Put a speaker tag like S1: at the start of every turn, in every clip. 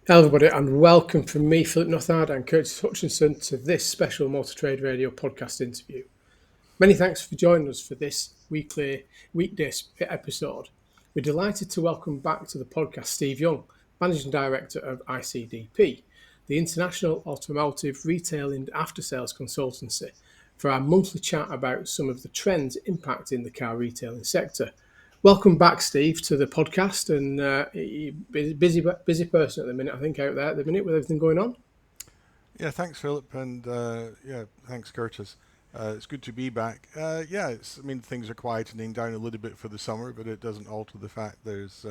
S1: Hello, everybody, and welcome from me, Philip Nothard, and Curtis Hutchinson to this special Motor Trade Radio podcast interview. Many thanks for joining us for this weekday episode. We're delighted to welcome back to the podcast Steve Young, Managing Director of ICDP, the International Automotive Retail and After Sales Consultancy, for our monthly chat about some of the trends impacting the car retailing sector. Welcome back, Steve, to the podcast. And you're busy person at the minute, I think, out there at the minute with everything going on.
S2: Yeah, thanks, Philip, and yeah, thanks, Curtis. It's good to be back. I mean, things are quietening down a little bit for the summer, but it doesn't alter the fact there's,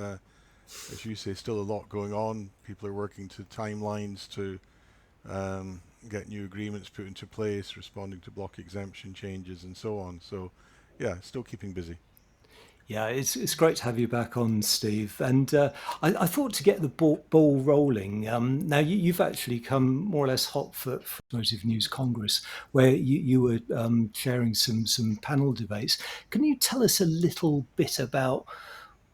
S2: as you say, still a lot going on. People are working to timelines to get new agreements put into place, responding to block exemption changes, and so on. So, yeah, still keeping busy.
S3: Yeah, it's great to have you back on, Steve. And I thought to get the ball rolling. Now you've actually come more or less hot for Automotive News Congress, where you were chairing some panel debates. Can you tell us a little bit about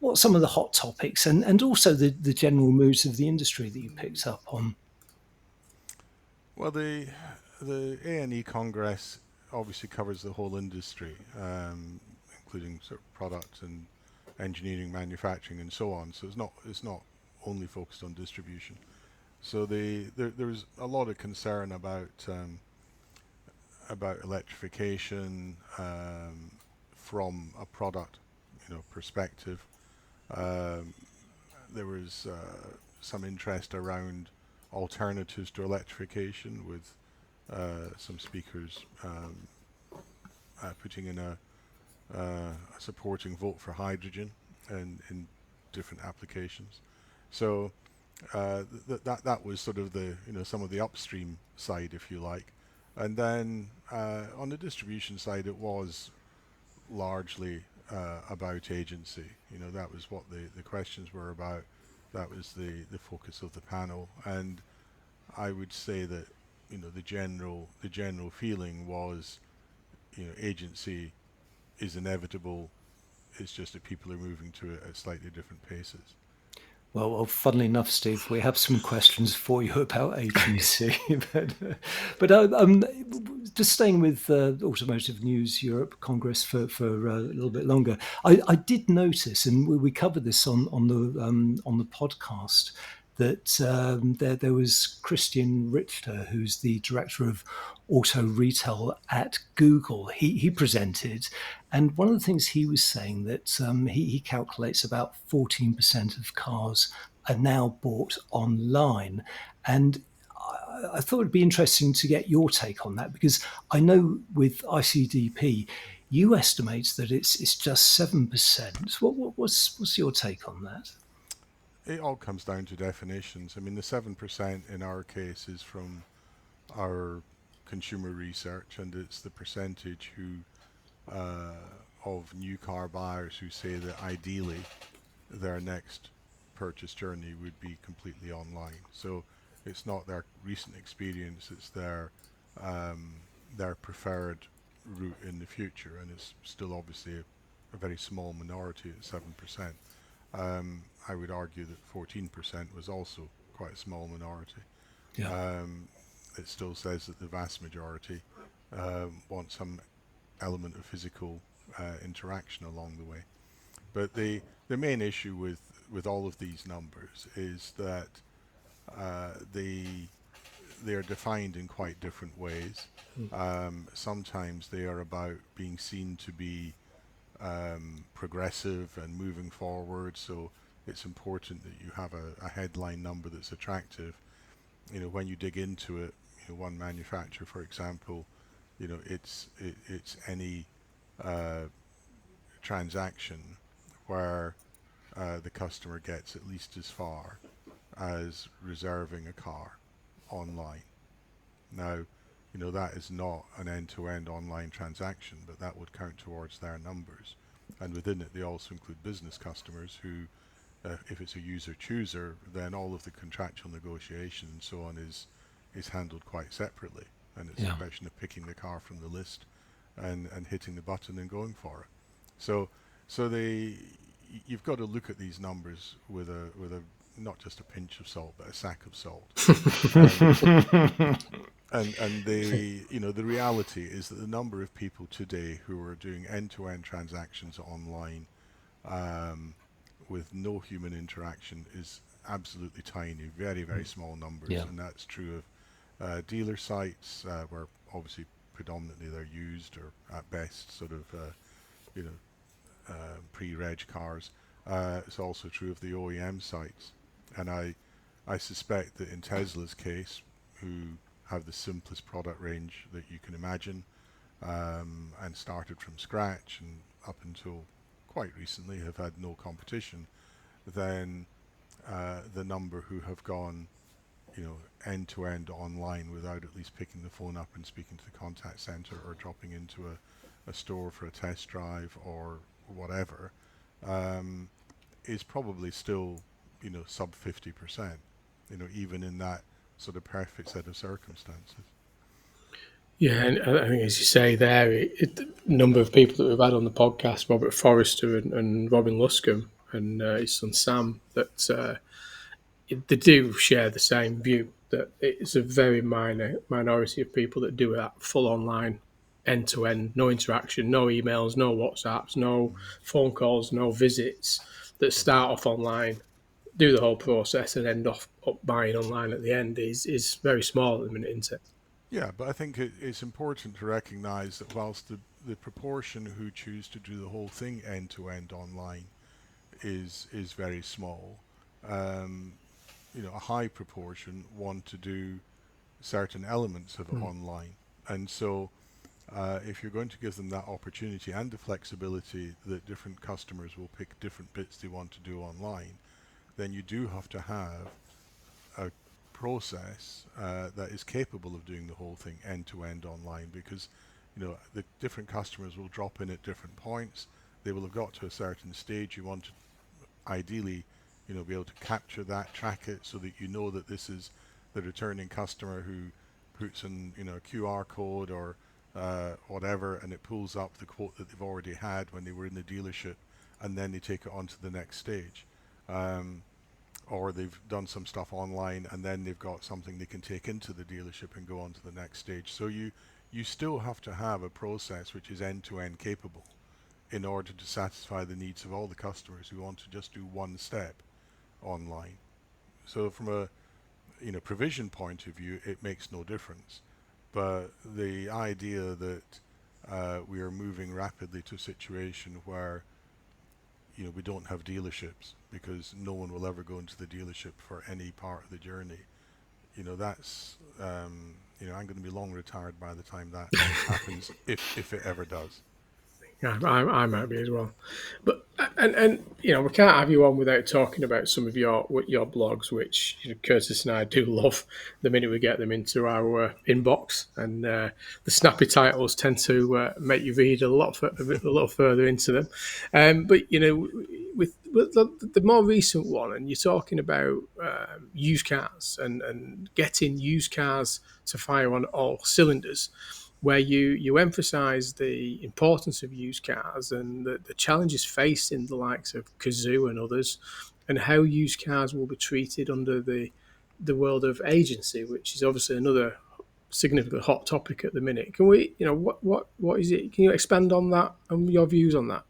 S3: what some of the hot topics and also the general moods of the industry that you picked up on?
S2: Well, the A&E Congress obviously covers the whole industry, including sort of product and engineering, manufacturing, and so on. So it's not only focused on distribution. So there's a lot of concern about electrification from a product perspective. Um, there was some interest around alternatives to electrification, with some speakers putting in a supporting vote for hydrogen and in different applications. So that was sort of the some of the upstream side, if you like, and then on the distribution side, it was largely about agency. That was what the questions were about. That was the focus of the panel, and I would say that the general feeling was agency is inevitable. It's just that people are moving to it at slightly different paces.
S3: Well, funnily enough, Steve, we have some questions for you about agency. but just staying with Automotive News Europe Congress for a little bit longer, I did notice, and we covered this on the podcast, that there was Christian Richter, who's the director of auto retail at Google. He presented, and one of the things he was saying that he calculates about 14% of cars are now bought online, and I thought it'd be interesting to get your take on that, because I know with ICDP, you estimate that it's just 7%. What's your take on that?
S2: It all comes down to definitions. I mean, the 7% in our case is from our consumer research, and it's the percentage who of new car buyers who say that ideally their next purchase journey would be completely online. So it's not their recent experience; it's their preferred route in the future, and it's still obviously a very small minority at 7%. I would argue that 14% was also quite a small minority.
S3: Yeah.
S2: Um, it still says that the vast majority want some element of physical interaction along the way. But the main issue with all of these numbers is that they are defined in quite different ways. Sometimes they are about being seen to be progressive and moving forward. So it's important that you have a headline number that's attractive. When you dig into it, one manufacturer, for example, it's any uh, transaction where the customer gets at least as far as reserving a car online. Now, that is not an end-to-end online transaction, but that would count towards their numbers. And within it, they also include business customers who, if it's a user chooser, then all of the contractual negotiation and so on is handled quite separately. And it's a
S3: Yeah.
S2: question of picking the car from the list and hitting the button and going for it. So, so you've got to look at these numbers with a not just a pinch of salt, but a sack of salt. Um, and the reality is that the number of people today who are doing end-to-end transactions online um, with no human interaction is absolutely tiny, very, very small numbers.
S3: Yeah.
S2: And that's true of dealer sites where obviously predominantly they're used, or at best sort of you know pre-reg cars. It's also true of the OEM sites. And I suspect that in Tesla's case, who have the simplest product range that you can imagine, and started from scratch and up until quite recently have had no competition, then the number who have gone, end to end online without at least picking the phone up and speaking to the contact center or dropping into a store for a test drive or whatever, um, is probably still, sub 50%, even in that sort of perfect set of circumstances.
S1: Yeah, and I think as you say there, the number of people that we've had on the podcast, Robert Forrester and Robin Luscombe and his son Sam, that they do share the same view that it's a very minority of people that do that full online, end to end, no interaction, no emails, no WhatsApps, no phone calls, no visits, that start off online, do the whole process, and end up buying online at the end is very small at the minute, isn't it?
S2: Yeah, but I think it's important to recognize that whilst the proportion who choose to do the whole thing end to end online is very small, um, a high proportion want to do certain elements of it online. And so if you're going to give them that opportunity and the flexibility that different customers will pick different bits they want to do online, then you do have to have a process that is capable of doing the whole thing end to end online, because the different customers will drop in at different points. They will have got to a certain stage. You want to ideally be able to capture that, track it, so that you know that this is the returning customer who puts in a QR code or whatever, and it pulls up the quote that they've already had when they were in the dealership, and then they take it on to the next stage. Or they've done some stuff online and then they've got something they can take into the dealership and go on to the next stage. So you still have to have a process which is end-to-end capable in order to satisfy the needs of all the customers who want to just do one step online. So from a provision point of view, it makes no difference. But the idea that we are moving rapidly to a situation where we don't have dealerships because no one will ever go into the dealership for any part of the journey. That's I'm going to be long retired by the time that happens, if it ever does.
S1: Yeah, I might be as well. But and we can't have you on without talking about some of your blogs, which Curtis and I do love. The minute we get them into our inbox, and the snappy titles tend to make you read a little further into them. But with the more recent one, and you're talking about used cars and getting used cars to fire on all cylinders, where you emphasise the importance of used cars and the challenges facing the likes of Kazoo and others, and how used cars will be treated under the world of agency, which is obviously another significant hot topic at the minute. Can we, what is it? Can you expand on that and your views on that?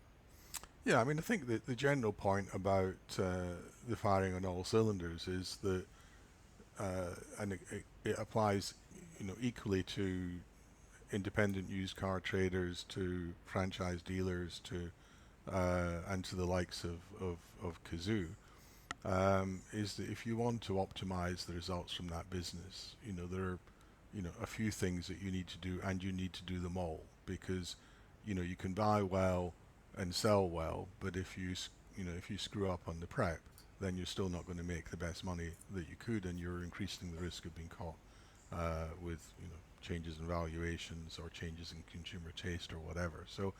S2: Yeah, I mean, I think that the general point about the firing on all cylinders is that, and it applies, equally to independent used car traders, to franchise dealers, to and to the likes of Kazoo, is that if you want to optimize the results from that business, there are a few things that you need to do, and you need to do them all, because you can buy well and sell well, but if you screw up on the prep, then you're still not going to make the best money that you could, and you're increasing the risk of being caught with changes in valuations or changes in consumer taste or whatever. So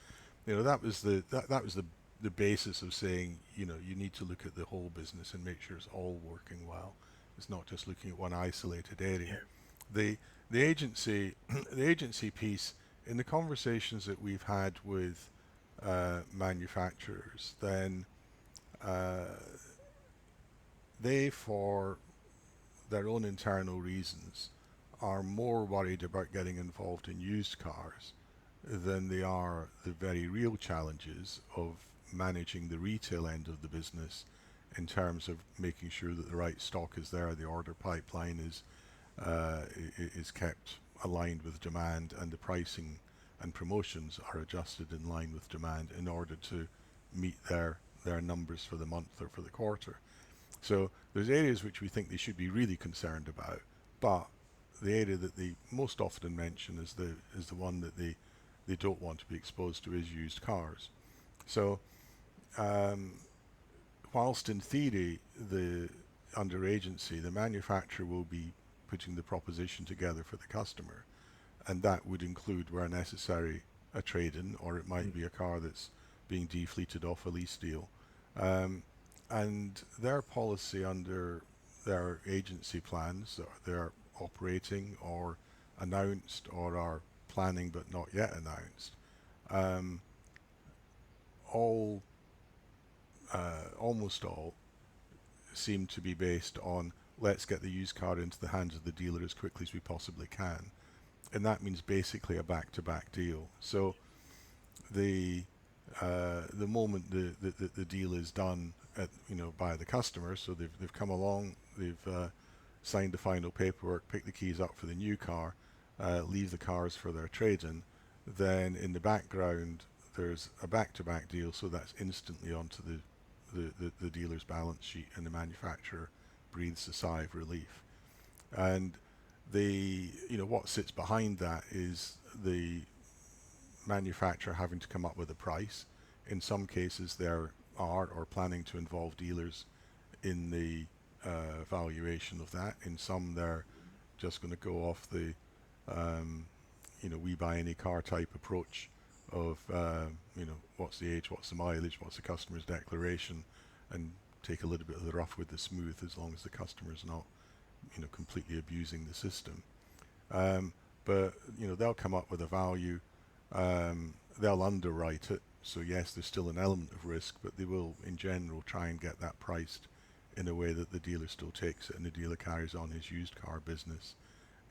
S2: that was the basis of saying you need to look at the whole business and make sure it's all working well. It's not just looking at one isolated area. The the agency the agency piece, in the conversations that we've had with manufacturers, then they, for their own internal reasons, are more worried about getting involved in used cars than they are the very real challenges of managing the retail end of the business in terms of making sure that the right stock is there, the order pipeline is kept aligned with demand, and the pricing and promotions are adjusted in line with demand in order to meet their numbers for the month or for the quarter. So there's areas which we think they should be really concerned about, but the area that they most often mention is the one that they don't want to be exposed to is used cars. So whilst in theory under agency the manufacturer will be putting the proposition together for the customer, and that would include, where necessary, a trade-in, or it might be a car that's being defleeted off a lease deal. And their policy under their agency plans, they're operating or announced or are planning but not yet announced, almost all seem to be based on, let's get the used car into the hands of the dealer as quickly as we possibly can. And that means basically a back-to-back deal. So the moment the deal is done by the customer, so they've come along, they've signed the final paperwork, pick the keys up for the new car, leave the cars for their trade-in, then in the background there's a back-to-back deal, so that's instantly onto the dealer's balance sheet, and the manufacturer breathes a sigh of relief. And what sits behind that is the manufacturer having to come up with a price. In some cases there are or planning to involve dealers in the valuation of that. In some they're just going to go off the we buy any car type approach of what's the age, what's the mileage, what's the customer's declaration, and take a little bit of the rough with the smooth, as long as the customer's not completely abusing the system. But they'll come up with a value, they'll underwrite it, so yes, there's still an element of risk, but they will in general try and get that priced in a way that the dealer still takes it and the dealer carries on his used car business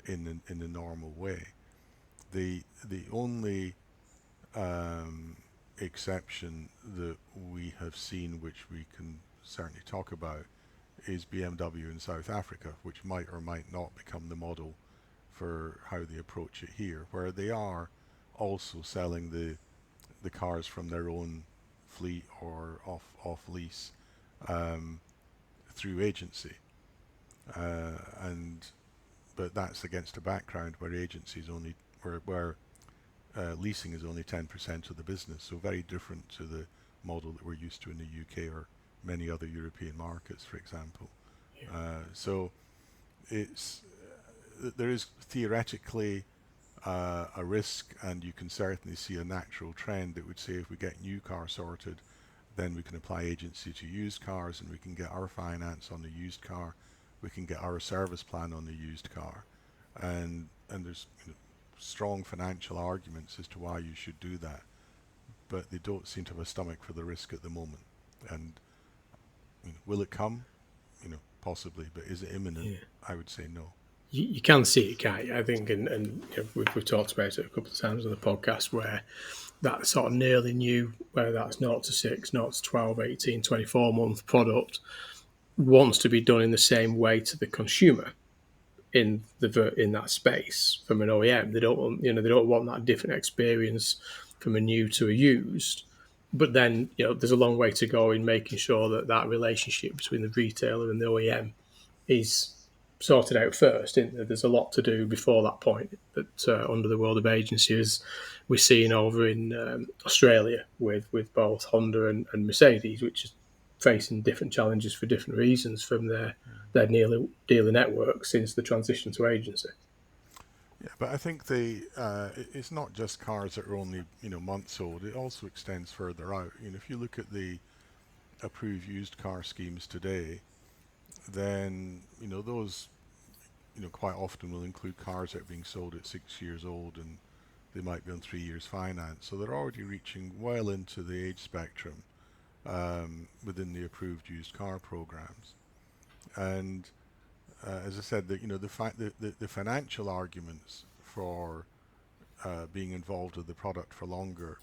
S2: in the normal way. The only exception that we have seen, which we can certainly talk about, is BMW in South Africa, which might or might not become the model for how they approach it here, where they are also selling the cars from their own fleet or off lease through agency, but that's against a background where agency is only where leasing is only 10% of the business, so very different to the model that we're used to in the UK or many other European markets, for example. So there is theoretically a risk, and you can certainly see a natural trend that would say, if we get new car sorted, then we can apply agency to used cars, and we can get our finance on the used car, we can get our service plan on the used car, and there's strong financial arguments as to why you should do that, but they don't seem to have a stomach for the risk at the moment. And will it come? Possibly, but is it imminent? Yeah. I would say no.
S1: You can see it, can't you? I think, and we've talked about it a couple of times on the podcast, where that sort of nearly new, whether that's 0 to 6, 0 to 12, 18, 24-month product, wants to be done in the same way to the consumer in that space from an OEM. They don't want that different experience from a new to a used. But then there's a long way to go in making sure that relationship between the retailer and the OEM is sorted out first. There's a lot to do before that point. But under the world of agency, as we're seeing over in Australia with both Honda and Mercedes, which is facing different challenges for different reasons from their dealer network since the transition to agency.
S2: Yeah, but I think it's not just cars that are only months old. It also extends further out. If you look at the approved used car schemes today, then those quite often will include cars that are being sold at 6 years old, and they might be on 3 years finance. So they're already reaching well into the age spectrum within the approved used car programs. And as I said, the financial arguments for being involved with the product for longer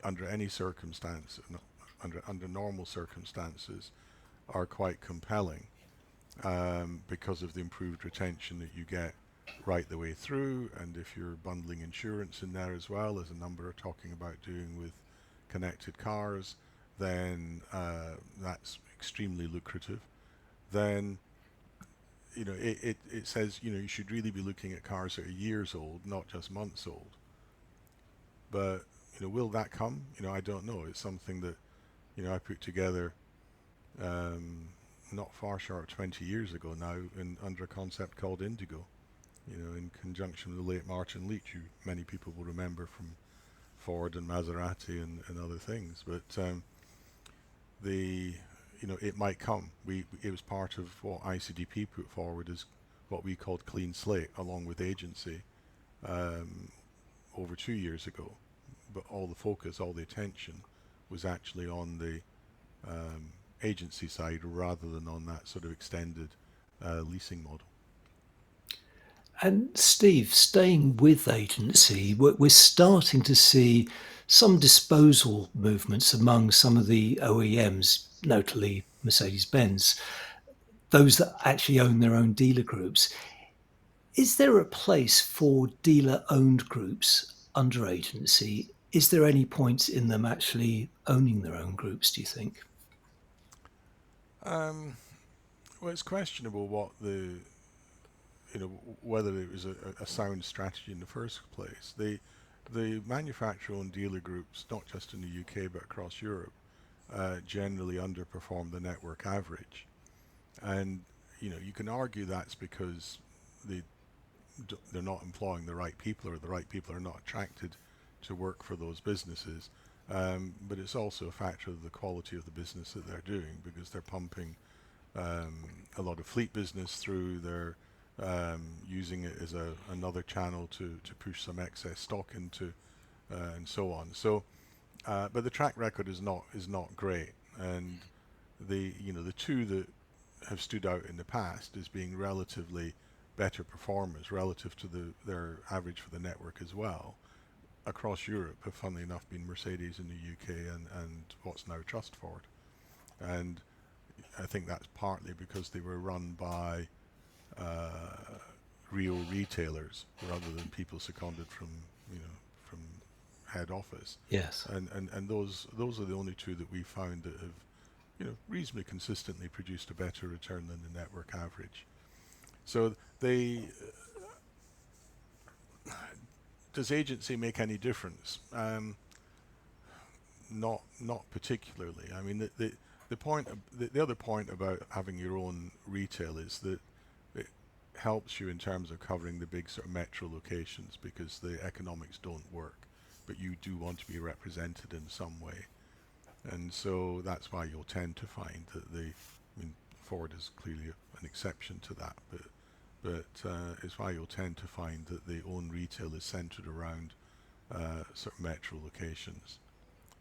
S2: under any circumstance, under normal circumstances, are quite compelling because of the improved retention that you get right the way through. And if you're bundling insurance in there as well, as a number are talking about doing with connected cars, then that's extremely lucrative. Then it says you should really be looking at cars that are years old, not just months old. But will that come? I don't know. It's something that I put together not far short of 20 years ago now, under a concept called Indigo. In conjunction with the late Martin Leach, who many people will remember from Ford and Maserati and other things. But it might come. It was part of what ICDP put forward as what we called clean slate, along with agency, over 2 years ago. But all the focus, all the attention, was actually on the agency side rather than on that sort of extended leasing model.
S3: And Steve, staying with agency, we're starting to see some disposal movements among some of the OEMs, notably Mercedes-Benz, those that actually own their own dealer groups. Is there a place for dealer-owned groups under agency? Is there any point in them actually owning their own groups, do you think?
S2: Well, it's questionable whether it was a sound strategy in the first place. The manufacturer-owned dealer groups, not just in the UK but across Europe, generally underperform the network average. And you can argue that's because they're not employing the right people, or the right people are not attracted to work for those businesses. But it's also a factor of the quality of the business that they're doing, because they're pumping a lot of fleet business through. They're using it as another channel to push some excess stock into, and so on. So, but the track record is not great, and the two that have stood out in the past as being relatively better performers relative to their average for the network as well across Europe have, funnily enough, been Mercedes in the UK and what's now Trustford. And I think that's partly because they were run by real retailers rather than people seconded from head office.
S3: Yes.
S2: And those are the only two that we found that have reasonably consistently produced a better return than the network average. So does agency make any difference? Not particularly. I mean, the other point about having your own retail is that it helps you in terms of covering the big sort of metro locations, because the economics don't work, but you do want to be represented in some way. And so that's why you'll tend to find that Ford is clearly an exception to that, but it's why you'll tend to find that the own retail is centered around sort of metro locations.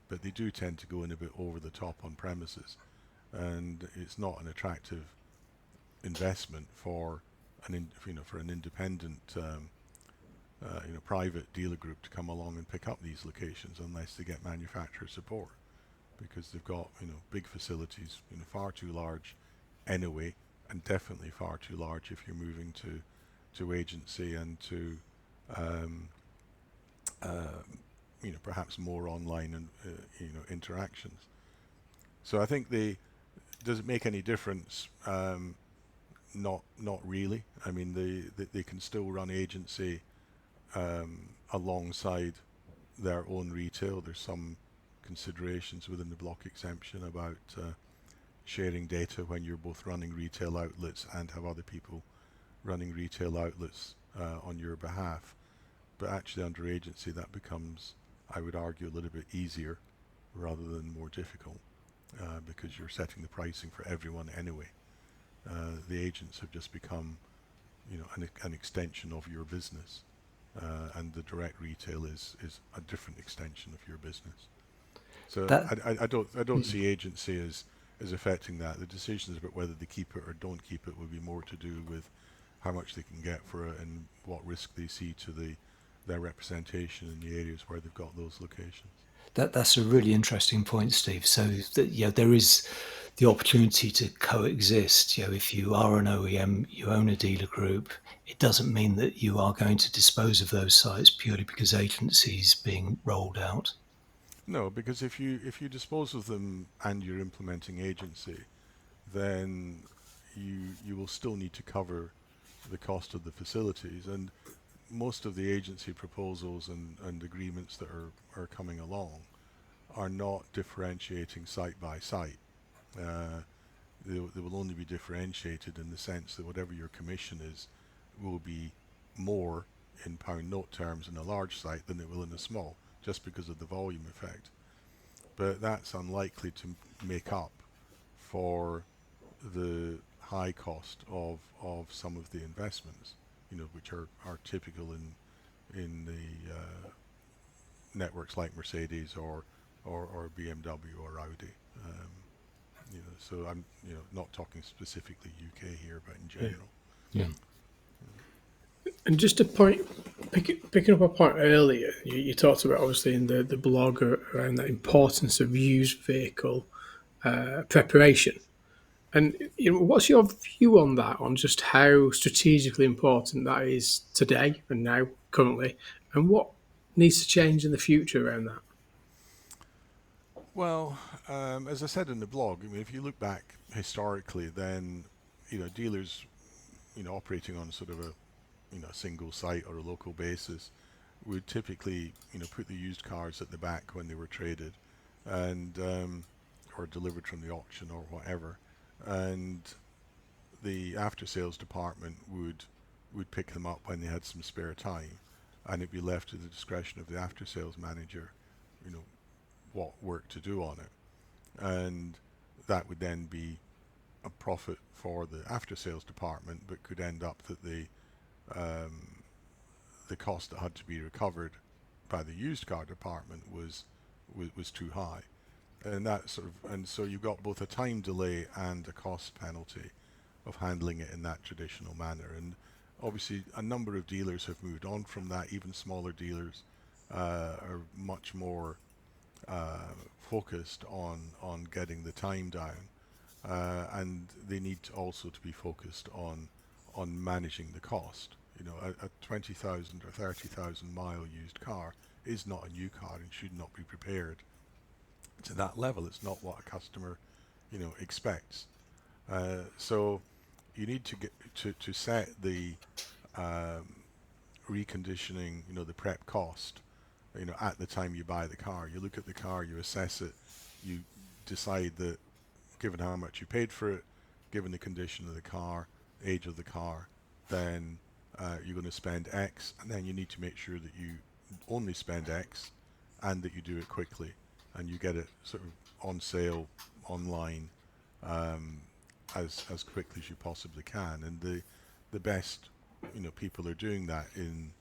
S2: But they do tend to go in a bit over the top on premises, and it's not an attractive investment for an independent private dealer group to come along and pick up these locations unless they get manufacturer support, because they've got big facilities, far too large anyway, and definitely far too large if you're moving to agency and to perhaps more online and interactions. So I think does it make any difference? Not really. I mean, they can still run agency alongside their own retail. There's some considerations within the block exemption about sharing data when you're both running retail outlets and have other people running retail outlets on your behalf. But actually under agency that becomes, I would argue, a little bit easier rather than more difficult, because you're setting the pricing for everyone anyway. The agents have just become an extension of your business, and the direct retail is a different extension of your business. So I don't see agency is affecting that. The decisions about whether they keep it or don't keep it will be more to do with how much they can get for it and what risk they see to their representation in the areas where they've got those locations.
S3: That's a really interesting point, Steve. So that, there is the opportunity to coexist. If you are an OEM, you own a dealer group, it doesn't mean that you are going to dispose of those sites purely because agencies being rolled out.
S2: No, because if you dispose of them and you're implementing agency, then you will still need to cover the cost of the facilities, and most of the agency proposals and agreements that are coming along are not differentiating site by site. Uh, they will only be differentiated in the sense that whatever your commission is will be more in pound note terms in a large site than it will in a small, just because of the volume effect. But that's unlikely to make up for the high cost of some of the investments, which are typical in the networks like Mercedes or BMW or Audi. So I'm not talking specifically UK here, but in general.
S3: Yeah.
S1: And just a point, picking up a point earlier, you talked about obviously in the blog around the importance of used vehicle preparation. And what's your view on that, on just how strategically important that is today and now, currently, and what needs to change in the future around that?
S2: Well, as I said in the blog, I mean, if you look back historically, then dealers, operating on sort of a single site or a local basis, would typically put the used cars at the back when they were traded, and or delivered from the auction or whatever, and the after sales department would pick them up when they had some spare time, and it'd be left to the discretion of the after sales manager, you know, what work to do on it, and that would then be a profit for the after sales department, but could end up that the cost that had to be recovered by the used car department was too high, and so you've got both a time delay and a cost penalty of handling it in that traditional manner. And obviously a number of dealers have moved on from that. Even smaller dealers are much more focused on getting the time down, and they need to also to be focused on managing the cost. A 20,000 or 30,000 mile used car is not a new car and should not be prepared to that level. It's not what a customer expects. So you need to get to set the reconditioning, the prep cost, at the time you buy the car. You look at the car, you assess it, you decide that given how much you paid for it, given the condition of the car, age of the car, then you're going to spend X, and then you need to make sure that you only spend X and that you do it quickly and you get it sort of on sale online as quickly as you possibly can. And the best people are doing that in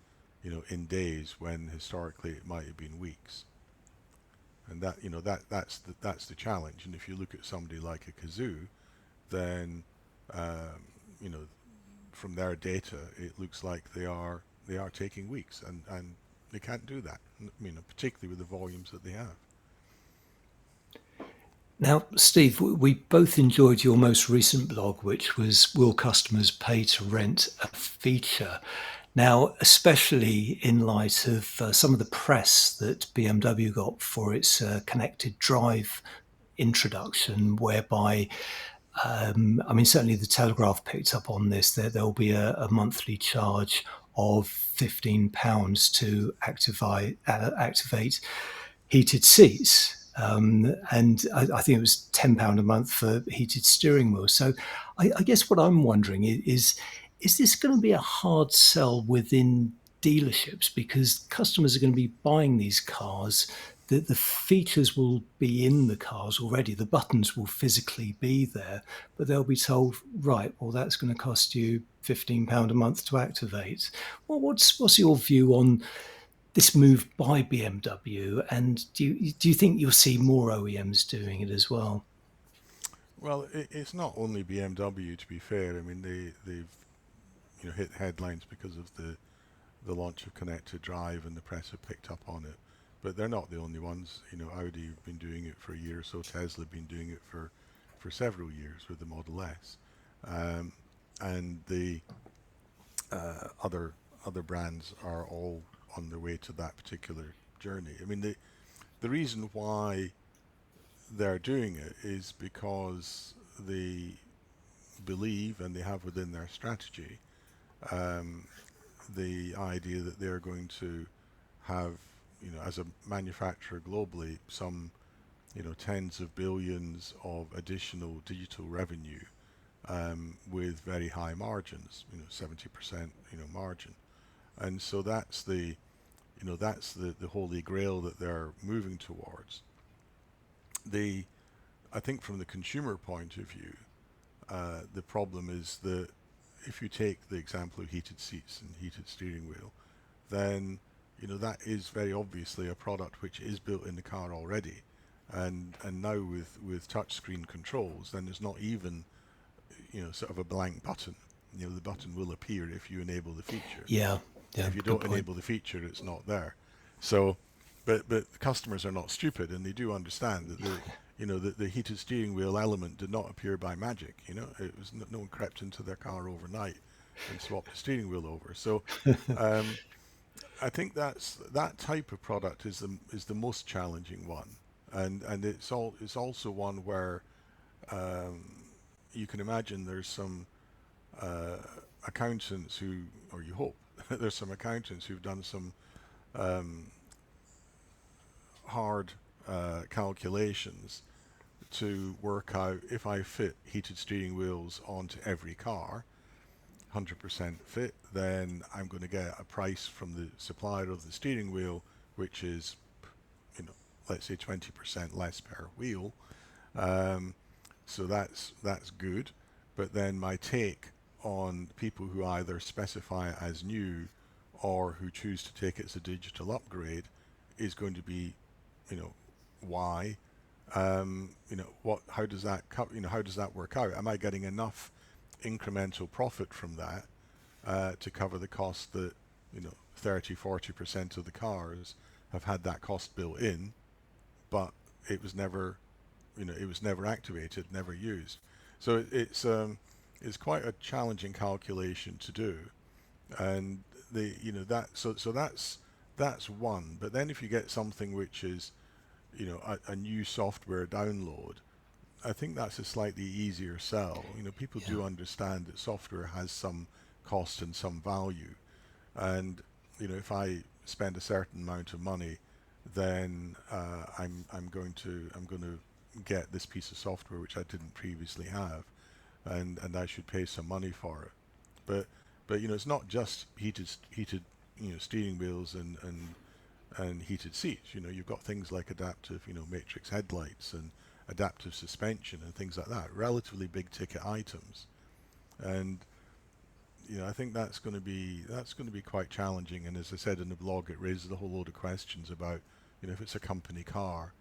S2: days when historically it might have been weeks. And that's the challenge. And if you look at somebody like a Kazoo, then you know from their data it looks like they are taking weeks, and they can't do that. Particularly with the volumes that they have.
S3: Now, Steve, we both enjoyed your most recent blog, which was Will Customers Pay to Rent a Feature? Now, especially in light of some of the press that BMW got for its connected drive introduction, whereby, certainly the Telegraph picked up on this. There'll be a monthly charge of £15 to activate heated seats. And I think it was £10 a month for heated steering wheels. So I guess what I'm wondering is this going to be a hard sell within dealerships? Because customers are going to be buying these cars, the features will be in the cars already, the buttons will physically be there, but they'll be told, right, well, that's going to cost you £15 a month to activate. Well, what's your view on this move by BMW, and do you think you'll see more OEMs doing it as well?
S2: Well, it's not only BMW, to be fair. I mean, they've hit headlines because of the launch of connected drive, and the press have picked up on it. But they're not the only ones. Audi have been doing it for a year or so. Tesla have been doing it for several years with the Model S, um, and the other brands are all on their way to that particular journey. I mean, the reason why they're doing it is because they believe, and they have within their strategy, um, the idea that they're going to have, as a manufacturer globally, some, tens of billions of additional digital revenue, with very high margins, 70%, margin. And so that's the holy grail that they're moving towards. I think from the consumer point of view, the problem is that if you take the example of heated seats and heated steering wheel, then that is very obviously a product which is built in the car already, and now with touchscreen controls, then there's not even sort of a blank button. The button will appear if you enable the feature.
S3: Yeah, yeah,
S2: If you
S3: good
S2: don't
S3: point.
S2: enable the feature, it's not there. So, but customers are not stupid, and they do understand that the heated steering wheel element did not appear by magic. It was no one crept into their car overnight and swapped the steering wheel over. So, um, I think that type of product is the most challenging one, and it's also one where, um, you can imagine there's some uh, accountants who, or you hope, there's some accountants who've done some um, hard calculations to work out, if I fit heated steering wheels onto every car, 100% fit, then I'm going to get a price from the supplier of the steering wheel, which is, you know, let's say 20% less per wheel. Um, so that's good. But then my take on people who either specify it as new or who choose to take it as a digital upgrade is going to be, you know, why? What? How does that how does that work out? Am I getting enough incremental profit from that to cover the cost that 30-40% of the cars have had that cost built in, but it was never activated, never used. So it's quite a challenging calculation to do, and that's one. But then if you get something which is a new software download, I think that's a slightly easier sell. People
S3: Yeah.
S2: do understand that software has some cost and some value, and if I spend a certain amount of money, then I'm going to get this piece of software which I didn't previously have, and I should pay some money for it. But it's not just heated steering wheels and heated seats. You've got things like adaptive matrix headlights and adaptive suspension and things like that. Relatively big ticket items, and I think that's going to be quite challenging. And as I said in the blog, it raises a whole load of questions about if it's a company car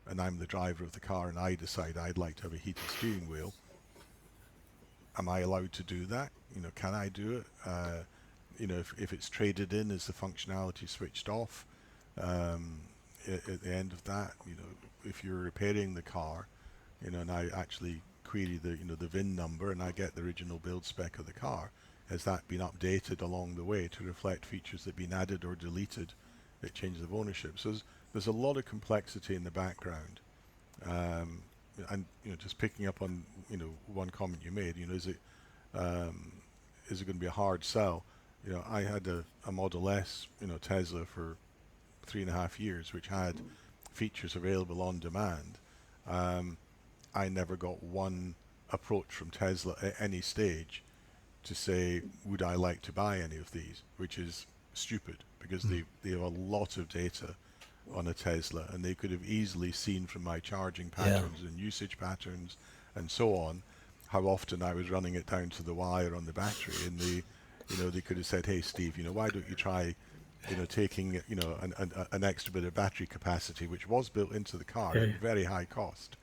S2: and I'm the driver of the car and I decide I'd like to have a heated steering wheel, am I allowed to do that? Can I do it? If it's traded in, is the functionality switched off? Um, at the end of that, if you're repairing the car, and I actually query the VIN number and I get the original build spec of the car, has that been updated along the way to reflect features that have been added or deleted at changes of ownership? So there's a lot of complexity in the background. Um, and just picking up on one comment you made, um, is it going to be a hard sell? I had a Model S, Tesla for 3.5 years, which had features available on demand. Um, I never got one approach from Tesla at any stage to say, would I like to buy any of these, which is stupid because
S3: Mm.
S2: they have a lot of data on a Tesla, and they could have easily seen from my charging
S3: Yeah.
S2: patterns and usage patterns and so on how often I was running it down to the wire on the battery, and they could have said, hey Steve, why don't you try taking an extra bit of battery capacity, which was built into the car
S1: Yeah,
S2: at very high cost,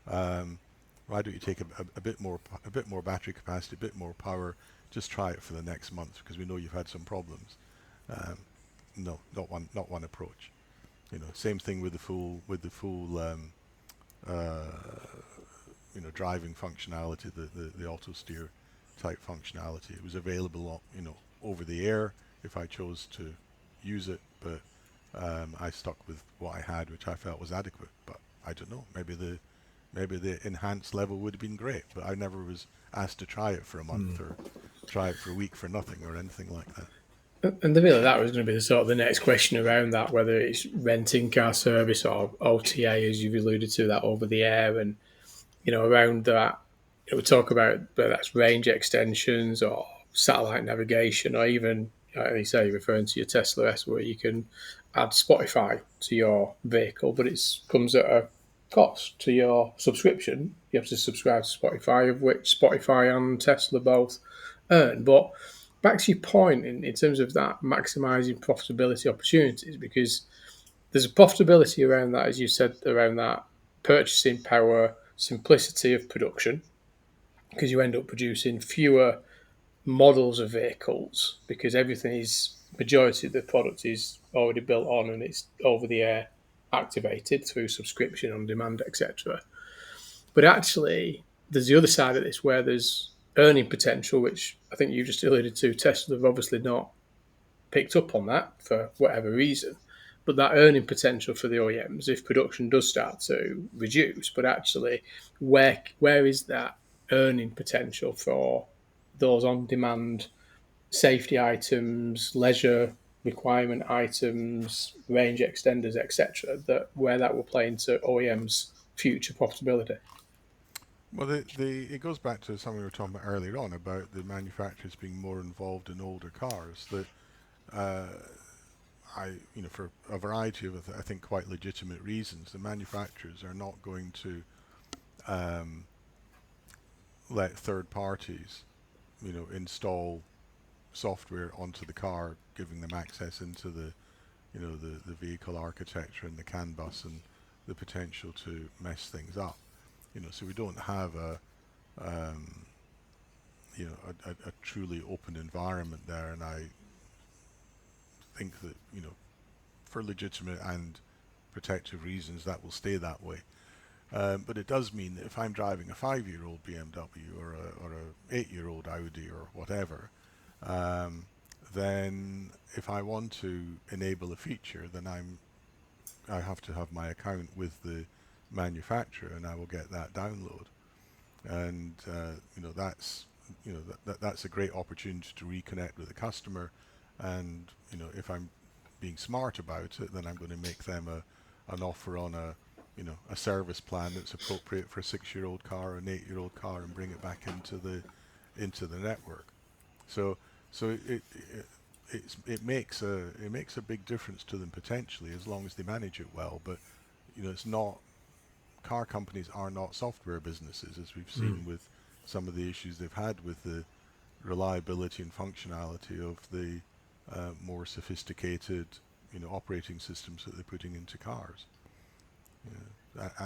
S2: um, Why don't you take a bit more battery capacity, a bit more power? Just try it for the next month because we know you've had some problems. Um, no, not one approach. Same thing with the full driving functionality, the auto steer type functionality. It was available, over the air if I chose to use it, but I stuck with what I had, which I felt was adequate. But I don't know, maybe the enhanced level would have been great, but I never was asked to try it for a month or try it for a week for nothing or anything like that.
S1: And that was going to be the sort of the next question around that, whether it's renting car service or OTA, as you've alluded to, that over the air, and around that, we talk about whether that's range extensions or satellite navigation, or even, like you say, referring to your Tesla S, where you can add Spotify to your vehicle, but it comes at a cost to your subscription. You have to subscribe to Spotify, of which Spotify and Tesla both earn. But back to your point in terms of that maximising profitability opportunities, because there's a profitability around that, as you said, around that purchasing power, simplicity of production, because you end up producing fewer models of vehicles because majority of the product is already built on and it's over the air activated through subscription on demand, etc. But actually, there's the other side of this where there's earning potential, which I think you just alluded to. Tesla have obviously not picked up on that for whatever reason. But that earning potential for the OEMs, if production does start to reduce, but actually, where is that earning potential for those on-demand safety items, leisure requirement items, range extenders, etc., where that will play into OEMs' future profitability?
S2: Well, it goes back to something we were talking about earlier on about the manufacturers being more involved in older cars. That uh, for a variety of I think quite legitimate reasons, the manufacturers are not going to um, let third parties, install software onto the car, giving them access into the vehicle architecture and the CAN bus and the potential to mess things up. So we don't have um, a truly open environment there, and I think that for legitimate and protective reasons that will stay that way. But it does mean that if I'm driving a 5-year-old BMW or a 8-year-old Audi or whatever, then if I want to enable a feature, then I have to have my account with the manufacturer, and I will get that download. And that's a great opportunity to reconnect with the customer. And if I'm being smart about it, then I'm going to make them an offer on a service plan that's appropriate for a 6-year-old car or an 8-year-old car, and bring it back into the network. So it makes a big difference to them potentially, as long as they manage it well. But it's not, car companies are not software businesses, as we've seen with some of the issues they've had with the reliability and functionality of the more sophisticated operating systems that they're putting into cars.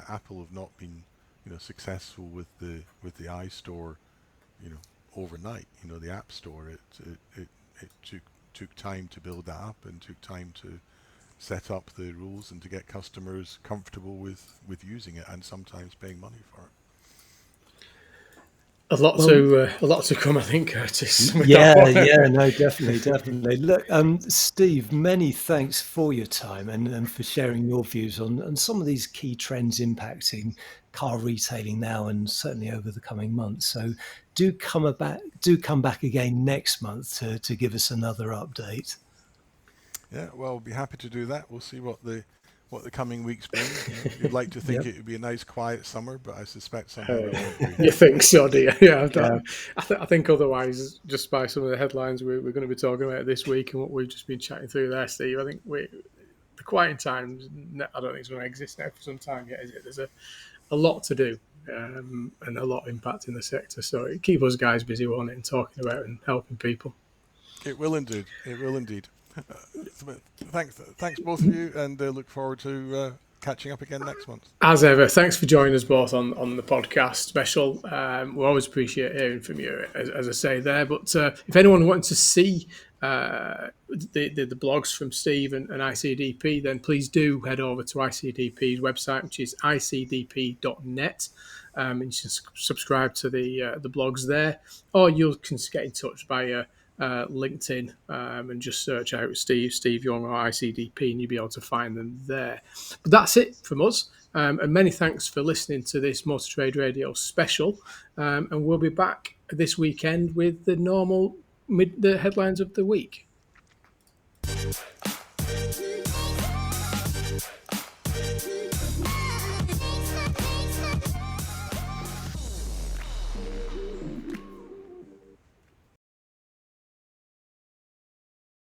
S2: Apple have not been successful with the iStore overnight. The App Store, it took time to build that up and took time to set up the rules and to get customers comfortable with using it, and sometimes paying money for it.
S1: A lot to come, I think, Curtis.
S3: Yeah, no, definitely. Look, Steve, many thanks for your time and for sharing your views on some of these key trends impacting car retailing now and certainly over the coming months. So do come back again next month to give us another update.
S2: Yeah, well, we'll be happy to do that. We'll see what the coming weeks bring. You'd like to think
S3: Yep.
S2: it would be a nice quiet summer, but I suspect somehow it won't be.
S1: You think so, do you? Yeah,
S3: Yeah.
S1: I think otherwise, just by some of the headlines we're going to be talking about this week and what we've just been chatting through there, Steve, I think the quiet times, I don't think it's going to exist now for some time yet, is it? There's a lot to do and a lot impacting the sector. So it keep us guys busy, won't it, and talking about and helping people.
S2: It will indeed. It will indeed. Thanks both of you, and look forward to catching up again next month.
S1: As ever, thanks for joining us both on the podcast special. We always appreciate hearing from you, as I say there. But if anyone wants to see the blogs from Steve and ICDP, then please do head over to ICDP's website, which is icdp.net. And you can subscribe to the blogs there, or you can get in touch via LinkedIn and just search out Steve Young or ICDP, and you'll be able to find them there. But that's it from us. And many thanks for listening to this Motor Trade Radio special. And we'll be back this weekend with the normal the headlines of the week.